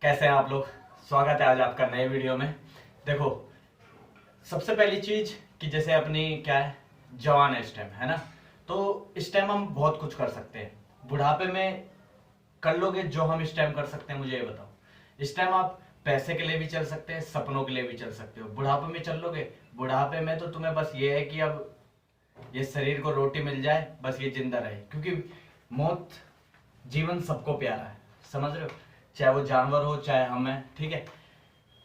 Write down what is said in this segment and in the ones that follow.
कैसे हैं आप लोग। स्वागत है आज आपका नए वीडियो में। देखो, सबसे पहली चीज कि जैसे अपनी क्या है, जवान है इस टाइम, है ना। तो इस टाइम हम बहुत कुछ कर सकते हैं। बुढ़ापे में कर लोगे जो हम इस टाइम कर सकते हैं, मुझे ये बताओ। इस टाइम आप पैसे के लिए भी चल सकते हैं, सपनों के लिए भी चल सकते हो। बुढ़ापे में चल लोगे, बुढ़ापे में तो तुम्हें बस ये है कि अब ये शरीर को रोटी मिल जाए, बस ये जिंदा रहे, क्योंकि मौत, जीवन सबको प्यारा है, समझ रहे हो। चाहे वो जानवर हो चाहे हम हैं, ठीक है।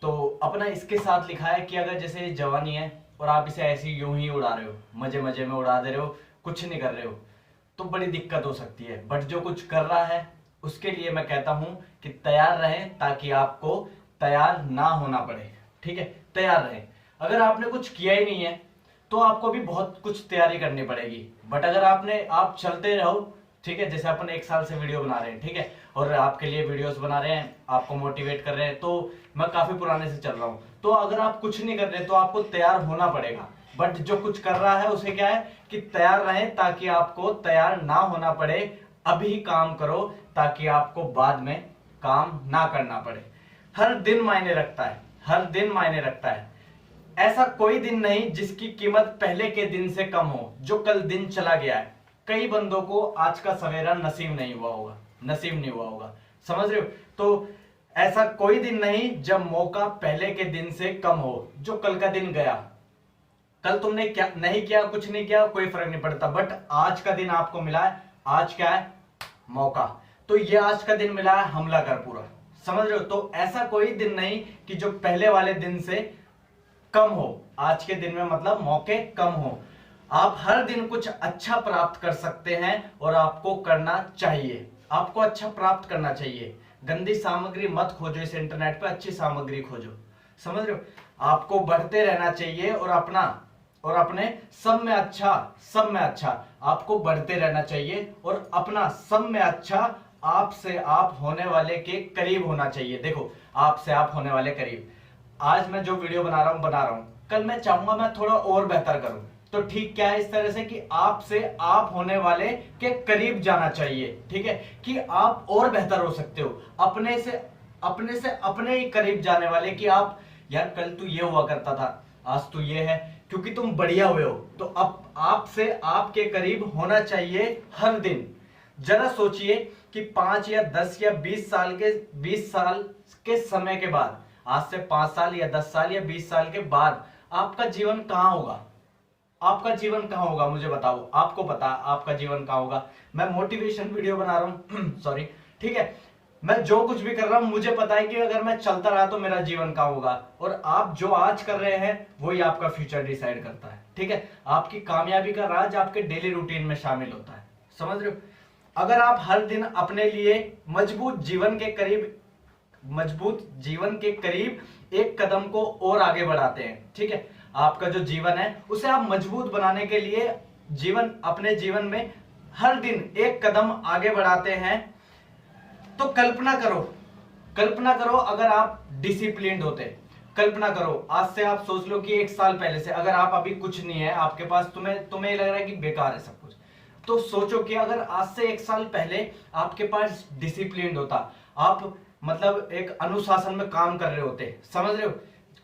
तो अपना इसके साथ लिखा है कि अगर जैसे जवानी है और आप इसे ऐसे यूं ही उड़ा रहे हो, मजे मजे में उड़ा दे रहे हो, कुछ नहीं कर रहे हो, तो बड़ी दिक्कत हो सकती है। बट जो कुछ कर रहा है उसके लिए मैं कहता हूं कि तैयार रहें, ताकि आपको तैयार ना होना पड़े, ठीक है। तैयार रहें। अगर आपने कुछ किया ही नहीं है तो आपको भी बहुत कुछ तैयारी करनी पड़ेगी। बट अगर आप चलते रहो, ठीक है। जैसे अपन 1 साल से वीडियो बना रहे हैं, ठीक है, और आपके लिए वीडियोस बना रहे हैं, आपको मोटिवेट कर रहे हैं, तो मैं काफी पुराने से चल रहा हूं। तो अगर आप कुछ नहीं कर रहे तो आपको तैयार होना पड़ेगा। बट जो कुछ कर रहा है उसे क्या है कि तैयार रहें, ताकि आपको तैयार ना होना पड़े। अभी काम करो ताकि आपको बाद में काम ना करना पड़े। हर दिन मायने रखता है, हर दिन मायने रखता है। ऐसा कोई दिन नहीं जिसकी कीमत पहले के दिन से कम हो, जो कल दिन चला गया है। कई बंदों को आज का सवेरा नसीब नहीं हुआ होगा, नसीब नहीं हुआ होगा, समझ रहे हो। तो ऐसा कोई दिन नहीं जब मौका पहले के दिन से कम हो, जो कल का दिन गया। कल तुमने क्या नहीं किया, कुछ नहीं किया, कोई फर्क नहीं पड़ता। बट आज का दिन आपको मिला है, आज क्या है, मौका। तो ये आज का दिन मिला है, हमला कर पूरा, समझ रहे हो। तो ऐसा कोई दिन नहीं कि जो पहले वाले दिन से कम हो। आज के दिन में मतलब मौके कम हो। आप हर दिन कुछ अच्छा प्राप्त कर सकते हैं और आपको करना चाहिए। आपको अच्छा प्राप्त करना चाहिए। गंदी सामग्री मत खोजो इस इंटरनेट पे, अच्छी सामग्री खोजो, समझ रहे हो। आपको बढ़ते रहना चाहिए और अपने सब में अच्छा, सब में अच्छा आपको बढ़ते रहना चाहिए और अपना सब में अच्छा आपसे आप होने वाले के करीब होना चाहिए। देखो, आपसे आप होने वाले करीब। आज मैं जो वीडियो बना रहा हूं, कल मैं चाहूंगा मैं थोड़ा और बेहतर करूं। तो ठीक क्या है, इस तरह से कि आपसे आप होने वाले के करीब जाना चाहिए, ठीक है, कि आप और बेहतर हो सकते हो। अपने से अपने ही करीब जाने वाले, कि आप यार कल तू ये हुआ करता था, आज तू ये है, क्योंकि तुम बढ़िया हुए हो। तो अब आपसे आपके करीब होना चाहिए हर दिन। जरा सोचिए कि 5 या 10 या 20 साल के समय के बाद, आज से 5 साल या 10 साल या 20 साल के बाद आपका जीवन कहां होगा। आपका जीवन कहां होगा, मुझे बताओ। आपको पता है आपका जीवन कहां होगा। मैं मोटिवेशन वीडियो बना रहा हूं सॉरी, ठीक है। मैं जो कुछ भी कर रहा हूं, मुझे पता है कि अगर मैं चलता रहा तो मेरा जीवन कहां होगा। और आप जो आज कर रहे हैं वही आपका फ्यूचर डिसाइड करता है, ठीक है। आपकी कामयाबी का राज आपके डेली रूटीन में शामिल होता है, समझ रहे हो। अगर आप हर दिन अपने लिए मजबूत जीवन के करीब एक कदम को और आगे बढ़ाते हैं, ठीक है। आपका जो जीवन है उसे आप मजबूत बनाने के लिए अपने जीवन में हर दिन एक कदम आगे बढ़ाते हैं। तो कल्पना करो अगर आप डिसिप्लिन्ड होते। कल्पना करो, आज से आप सोच लो कि 1 साल पहले से, अगर आप अभी कुछ नहीं है आपके पास, तुम्हें लग रहा है कि बेकार है सब कुछ, तो सोचो कि अगर आज से 1 साल पहले आपके पास डिसिप्लिन होता, आप मतलब एक अनुशासन में काम कर रहे होते, समझ रहे हो।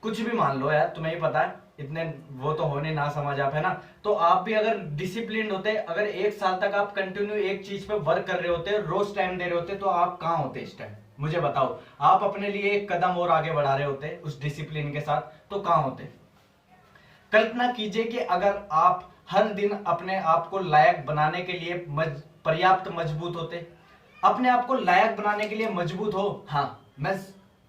कुछ भी मान लो यार, तुम्हें ही पता है, इतने वो तो होने ना समझ आप, है ना। तो आप भी अगर डिसिप्लिन होते, अगर 1 साल तक आप कंटिन्यू एक चीज पे वर्क कर रहे होते, रोज टाइम दे रहे होते, तो आप कहां होते इस टाइम, मुझे बताओ। आप अपने लिए एक कदम और आगे बढ़ा रहे होते उस डिसिप्लिन के साथ, तो कहां होते। कल्पना कीजिए कि अगर आप हर दिन अपने आप को लायक बनाने के लिए पर्याप्त मजबूत होते। अपने आप को लायक बनाने के लिए मजबूत हो। हाँ, मैं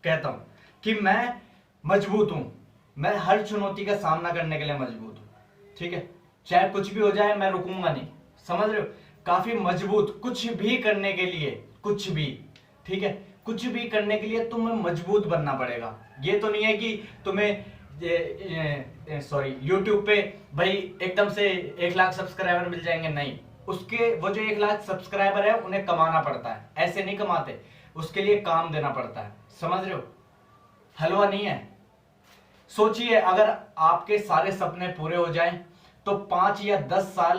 कहता हूं कि मैं मजबूत हूं। मैं हर चुनौती का सामना करने के लिए मजबूत हूं, ठीक है। चाहे कुछ भी हो जाए मैं रुकूंगा नहीं, समझ रहे हो। काफी मजबूत, कुछ भी करने के लिए, कुछ भी, ठीक है, कुछ भी करने के लिए तुम्हें मजबूत बनना पड़ेगा। ये तो नहीं है कि तुम्हें सॉरी यूट्यूब पे भाई एकदम से 1 लाख सब्सक्राइबर मिल जाएंगे, नहीं। उसके वो जो 1 लाख सब्सक्राइबर है उन्हें कमाना पड़ता है, ऐसे नहीं कमाते, उसके लिए काम देना पड़ता है, समझ रहे हो। हलवा नहीं है। सोचिए अगर आपके सारे सपने पूरे हो जाएं तो 5 या 10 साल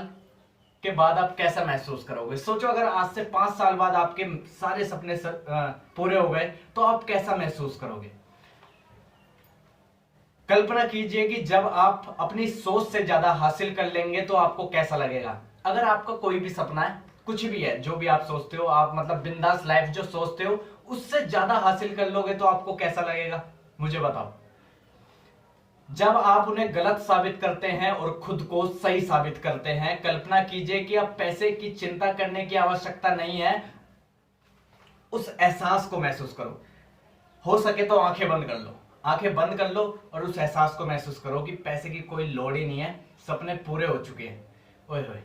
के बाद आप कैसा महसूस करोगे? सोचो अगर आज से 5 साल बाद आपके सारे सपने पूरे हो गए तो आप कैसा महसूस करोगे? कल्पना कीजिए कि जब आप अपनी सोच से ज्यादा हासिल कर लेंगे तो आपको कैसा लगेगा? अगर आपका कोई भी सपना है, कुछ भी है, जो भी आप सोचते हो, आप मतलब बिंदास लाइफ जो सोचते हो उससे ज्यादा हासिल कर लोगे तो आपको कैसा लगेगा? मुझे बताओ। जब आप उन्हें गलत साबित करते हैं और खुद को सही साबित करते हैं, कल्पना कीजिए कि अब पैसे की चिंता करने की आवश्यकता नहीं है। उस एहसास को महसूस करो। हो सके तो आंखें बंद कर लो, आंखें बंद कर लो और उस एहसास को महसूस करो कि पैसे की कोई लोड़ ही नहीं है, सपने पूरे हो चुके हैं। ओए होए,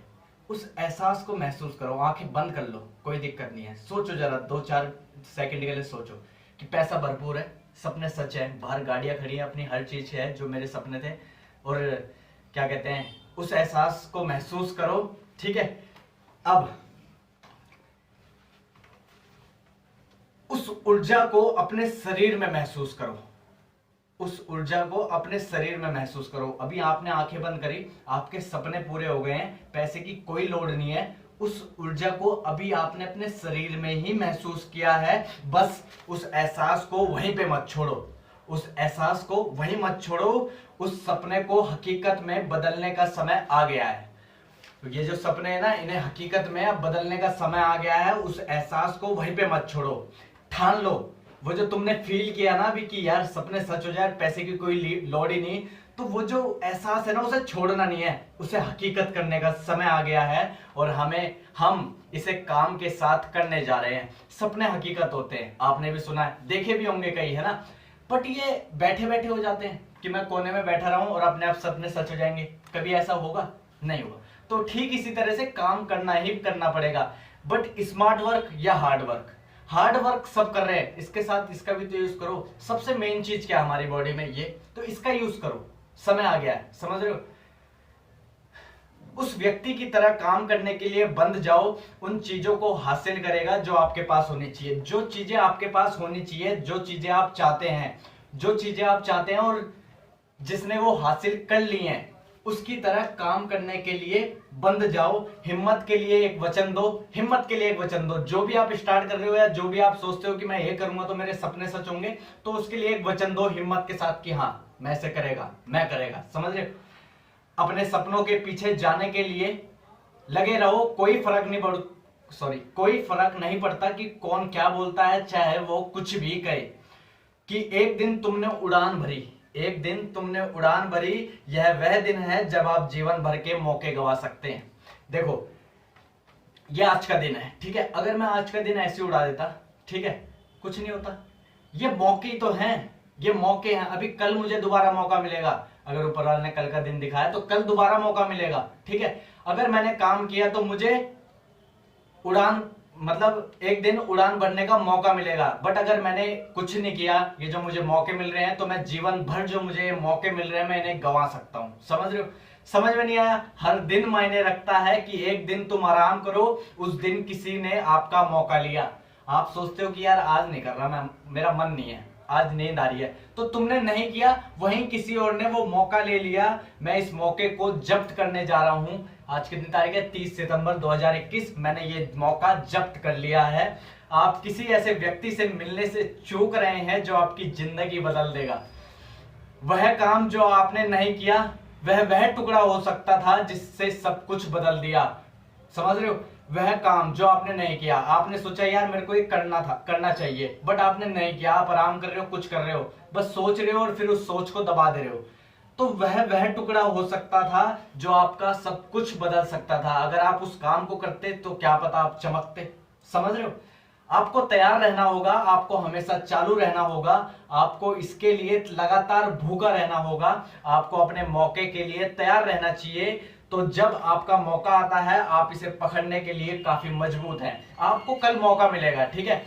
उस एहसास को महसूस करो, आंखें बंद कर लो, कोई दिक्कत नहीं है। सोचो जरा 2-4 सेकंड के लिए सोचो कि पैसा भरपूर है, सपने सच है, बाहर गाड़ियां खड़ी हैं, अपनी हर चीज है जो मेरे सपने थे, और क्या कहते हैं, उस एहसास को महसूस करो। ठीक है, अब उस ऊर्जा को अपने शरीर में महसूस करो, उस ऊर्जा को अपने शरीर में महसूस करो। अभी आपने आंखें बंद करी, आपके सपने पूरे हो गए हैं, पैसे की कोई लोड नहीं है। उस ऊर्जा को अभी आपने अपने शरीर में ही महसूस किया है। बस उस एहसास को वहीं पे मत छोड़ो, उस एहसास को वहीं मत छोड़ो। उस सपने को हकीकत में बदलने का समय आ गया है। तो ये जो सपने हैं ना, इन्हें हकीकत में अब बदलने का समय आ गया है। उस एहसास को वहीं पे मत छोड़ो, ठान लो। वो जो तुमने फील किया ना अभी कि यार सपने सच हो जाए, पैसे की कोई लोड ही नहीं, तो वो जो एहसास है ना, उसे छोड़ना नहीं है, उसे हकीकत करने का समय आ गया है। और हम इसे काम के साथ करने जा रहे हैं। सपने हकीकत होते हैं, आपने भी सुना है, देखे भी होंगे कई, है ना। बट ये बैठे बैठे हो जाते हैं कि मैं कोने में बैठा रहूं और अपने आप सपने सच हो जाएंगे। कभी ऐसा होगा? नहीं होगा। तो ठीक इसी तरह से काम करना ही करना पड़ेगा। बट स्मार्ट वर्क या हार्ड वर्क, हार्ड वर्क सब कर रहे हैं, इसके साथ इसका भी तो यूज करो। सबसे मेन चीज क्या है हमारी बॉडी में? ये तो इसका यूज करो। समय आ गया है, समझ रहे हो? उस व्यक्ति की तरह काम करने के लिए बंद जाओ, उन चीजों को हासिल करेगा जो आपके पास होनी चाहिए। जो चीजें आपके पास होनी चाहिए, जो चीजें आप चाहते हैं, जो चीजें आप चाहते हैं और जिसने वो हासिल कर ली हैं, उसकी तरह काम करने के लिए बंद जाओ। हिम्मत के लिए एक वचन दो, हिम्मत के लिए एक वचन दो। जो भी आप स्टार्ट कर रहे हो या जो भी आप सोचते हो कि मैं ये करूंगा तो मेरे सपने सच होंगे, तो उसके लिए एक वचन दो हिम्मत के साथ कि हाँ मैं ऐसे करेगा, मैं करेगा। समझ रहे? अपने सपनों के पीछे जाने के लिए लगे रहो। कोई फर्क नहीं पड़ता कि कौन क्या बोलता है, चाहे वो कुछ भी कहे। कि एक दिन तुमने उड़ान भरी, एक दिन तुमने उड़ान भरी, यह वह दिन है जब आप जीवन भर के मौके गवा सकते हैं। देखो ये आज का दिन है, ठीक है। अगर मैं आज का दिन ऐसे उड़ा देता, ठीक है, कुछ नहीं होता। ये मौके तो हैं, ये मौके हैं। अभी कल मुझे दोबारा मौका मिलेगा, अगर ऊपर वाले ने कल का दिन दिखाया तो कल दोबारा मौका मिलेगा, ठीक है। अगर मैंने काम किया तो मुझे उड़ान मतलब एक दिन उड़ान भरने का मौका मिलेगा। बट अगर मैंने कुछ नहीं किया, ये जो मुझे मौके मिल रहे हैं, तो मैं जीवन भर जो मुझे ये मौके मिल रहे हैं मैं इन्हें गंवा सकता हूं। समझ रहे हो? समझ में नहीं आया? हर दिन मायने रखता है कि एक दिन तुम आराम करो, उस दिन किसी ने आपका मौका लिया। आप सोचते हो कि यार आज नहीं कर रहा, मैं मेरा मन नहीं है, आज नींद आ रही है, तो तुमने नहीं किया, वहीं किसी और ने वो मौका ले लिया। मैं इस मौके को जब्त करने जा रहा हूं। आज कितनी तारीख है? 30 सितंबर 2021। मैंने ये मौका जब्त कर लिया है। आप किसी ऐसे व्यक्ति से मिलने से चूक रहे हैं जो आपकी जिंदगी बदल देगा। वह काम जो आपने नहीं किया, वह टुकड़ा हो सकता था जिससे सब कुछ बदल दिया। समझ रहे हो? वह काम जो आपने नहीं किया, आपने सोचा यार मेरे को ये करना था, करना चाहिए, बट आपने नहीं किया। आप आराम कर रहे हो, कुछ कर रहे हो, बस सोच रहे हो और फिर उस सोच को दबा दे रहे हो। तो वह टुकड़ा हो सकता था जो आपका सब कुछ बदल सकता था। अगर आप उस काम को करते तो क्या पता आप चमकते। समझ रहे हो? आपको तैयार रहना होगा, आपको हमेशा चालू रहना होगा, आपको इसके लिए लगातार भूखा रहना होगा, आपको अपने मौके के लिए तैयार रहना चाहिए। तो जब आपका मौका आता है, आप इसे पकड़ने के लिए काफी मजबूत हैं। आपको कल मौका मिलेगा, ठीक है।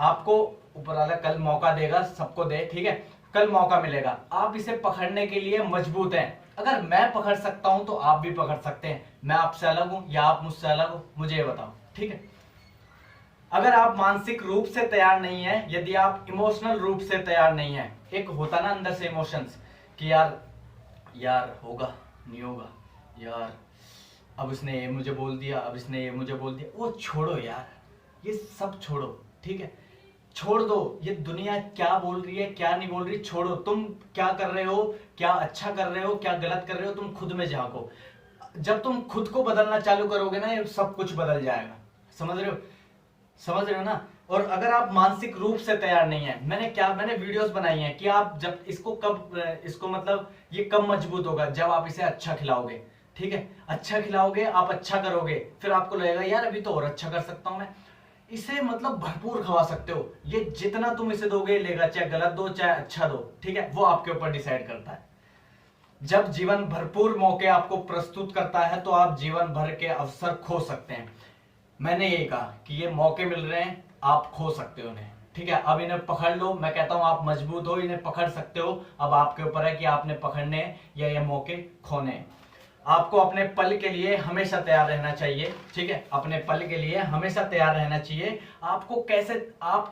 आपको ऊपर वाला कल मौका देगा, सबको दे, ठीक है। कल मौका मिलेगा, आप इसे पकड़ने के लिए मजबूत हैं। अगर मैं पकड़ सकता हूं तो आप भी पकड़ सकते हैं। मैं आपसे अलग हूं या आप मुझसे अलग हो, मुझे ये बताओ, ठीक है। अगर आप मानसिक रूप से तैयार नहीं है, यदि आप इमोशनल रूप से तैयार नहीं है, एक होता ना अंदर से इमोशंस कि यार होगा नहीं होगा, यार अब इसने ये मुझे बोल दिया, अब इसने ये मुझे बोल दिया, वो छोड़ो यार, ये सब छोड़ो, ठीक है, छोड़ दो। ये दुनिया क्या बोल रही है क्या नहीं बोल रही छोड़ो, तुम क्या कर रहे हो, क्या अच्छा कर रहे हो क्या गलत कर रहे हो, तुम खुद में झांको। जब तुम खुद को बदलना चालू करोगे ना, ये सब कुछ बदल जाएगा। समझ रहे हो, समझ रहे हो ना। और अगर आप मानसिक रूप से तैयार नहीं है, मैंने वीडियोस बनाई हैं कि आप जब इसको मतलब ये कब मजबूत होगा, जब आप इसे अच्छा खिलाओगे, ठीक है, अच्छा खिलाओगे, आप अच्छा करोगे, फिर आपको लगेगा यार अभी तो और अच्छा कर सकता हूं मैं। इसे मतलब भरपूर खवा सकते हो, ये जितना तुम इसे दोगे लेगा, चाहे गलत दो चाहे अच्छा दो, ठीक है, वो आपके ऊपर डिसाइड करता है। जब जीवन भरपूर मौके आपको प्रस्तुत करता है तो आप जीवन भर के अवसर खो सकते हैं। मैंने ये कहा कि ये मौके मिल रहे हैं, आप खो सकते हो उन्हें, ठीक है। अब इन्हें पकड़ लो, मैं कहता हूं आप मजबूत हो, इन्हें पकड़ सकते हो। अब आपके ऊपर है कि आपने पकड़ने या ये मौके खोने। आपको अपने पल के लिए हमेशा तैयार रहना चाहिए, ठीक है, अपने पल के लिए हमेशा तैयार रहना चाहिए। आप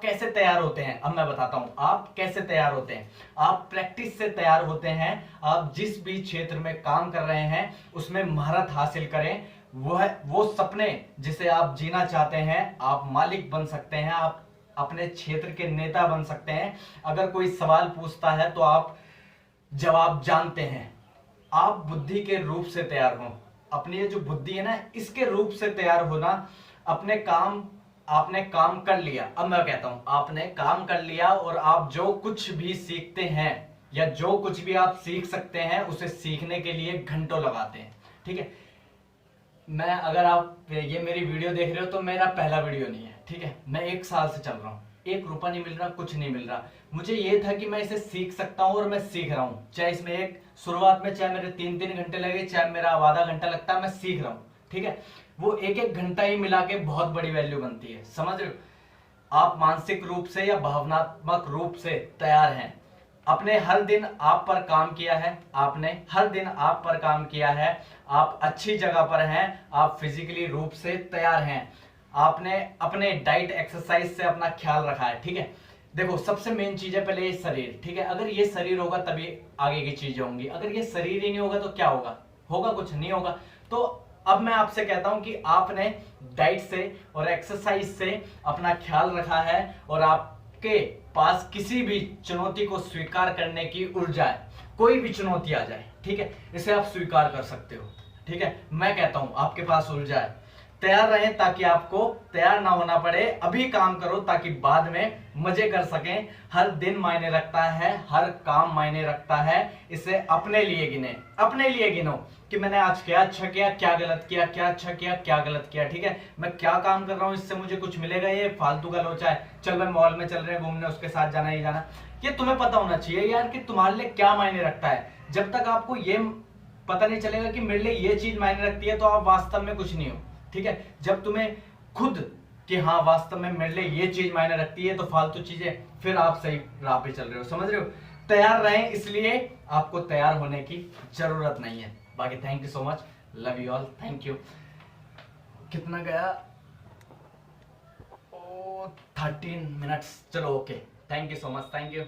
कैसे तैयार होते हैं, अब मैं बताता हूं आप कैसे तैयार होते हैं। आप प्रैक्टिस से तैयार होते हैं। आप जिस भी क्षेत्र में काम कर रहे हैं उसमें महारत हासिल करें। वो सपने जिसे आप जीना चाहते हैं, आप मालिक बन सकते हैं, आप अपने क्षेत्र के नेता बन सकते हैं। अगर कोई सवाल पूछता है तो आप जवाब जानते हैं। आप बुद्धि के रूप से तैयार हो, अपनी ये जो बुद्धि है ना, इसके रूप से तैयार होना। आपने काम कर लिया, अब मैं कहता हूं आपने काम कर लिया और आप जो कुछ भी सीखते हैं या जो कुछ भी आप सीख सकते हैं उसे सीखने के लिए घंटों लगाते हैं, ठीक है। अगर आप ये मेरी वीडियो देख रहे हो तो मेरा पहला वीडियो नहीं है, ठीक है, मैं 1 साल से चल रहा हूँ, 1 रुपया नहीं मिल रहा, कुछ नहीं मिल रहा। मुझे ये था कि मैं इसे सीख सकता हूँ और मैं सीख रहा हूँ, चाहे इसमें एक शुरुआत में चाहे मेरे 3-3 घंटे लगे, चाहे मेरा आधा घंटा लगता है, मैं सीख रहा हूँ, ठीक है। वो एक एक घंटा ही मिला के बहुत बड़ी वैल्यू बनती है, समझ रहे हो। आप मानसिक रूप से या भावनात्मक रूप से तैयार हैं। आपने हर दिन आप पर काम किया है, आपने हर दिन आप पर काम किया है, आप अच्छी जगह पर हैं, आप फिजिकली रूप से तैयार हैं, आपने अपने डाइट एक्सरसाइज से अपना ख्याल रखा है, ठीक है। देखो सबसे मेन चीज है पहले ये शरीर, ठीक है, अगर ये शरीर होगा तभी आगे की चीजें होंगी। अगर ये शरीर ही नहीं होगा तो क्या होगा, होगा कुछ नहीं होगा। तो अब मैं आपसे कहता हूं कि आपने डाइट से और एक्सरसाइज से अपना ख्याल रखा है और आपके पास किसी भी चुनौती को स्वीकार करने की ऊर्जा है। कोई भी चुनौती आ जाए, ठीक है, इसे आप स्वीकार कर सकते हो, ठीक है। मैं कहता हूं आपके पास ऊर्जा है। तैयार रहें ताकि आपको तैयार ना होना पड़े, अभी काम करो ताकि बाद में मजे कर सकें। हर दिन मायने रखता है, हर काम मायने रखता है। इसे अपने लिए गिने, अपने लिए गिनो कि मैंने आज क्या अच्छा किया, क्या गलत किया, क्या अच्छा किया, क्या गलत किया, ठीक है। मैं क्या काम कर रहा हूं, इससे मुझे कुछ मिलेगा, ये फालतू का लोचा है, चल भाई मॉल में चल रहे हैं घूमने, उसके साथ जाना ही जाना। ये तुम्हें पता होना चाहिए यार कि तुम्हारे लिए क्या मायने रखता है। जब तक आपको ये पता नहीं चलेगा कि मेरे लिए ये चीज मायने रखती है तो आप वास्तव में कुछ नहीं हो, ठीक है। जब तुम्हें खुद कि हाँ वास्तव में मेरे लिए ये चीज मायने रखती है तो फालतू चीजें, फिर आप सही राह पे चल रहे हो, समझ रहे हो। तैयार रहें, इसलिए आपको तैयार होने की जरूरत नहीं है। बाकी thank you so much, love you all, thank you. कितना गया, ओ 13 मिनट्स, चलो okay, thank you so much, thank you.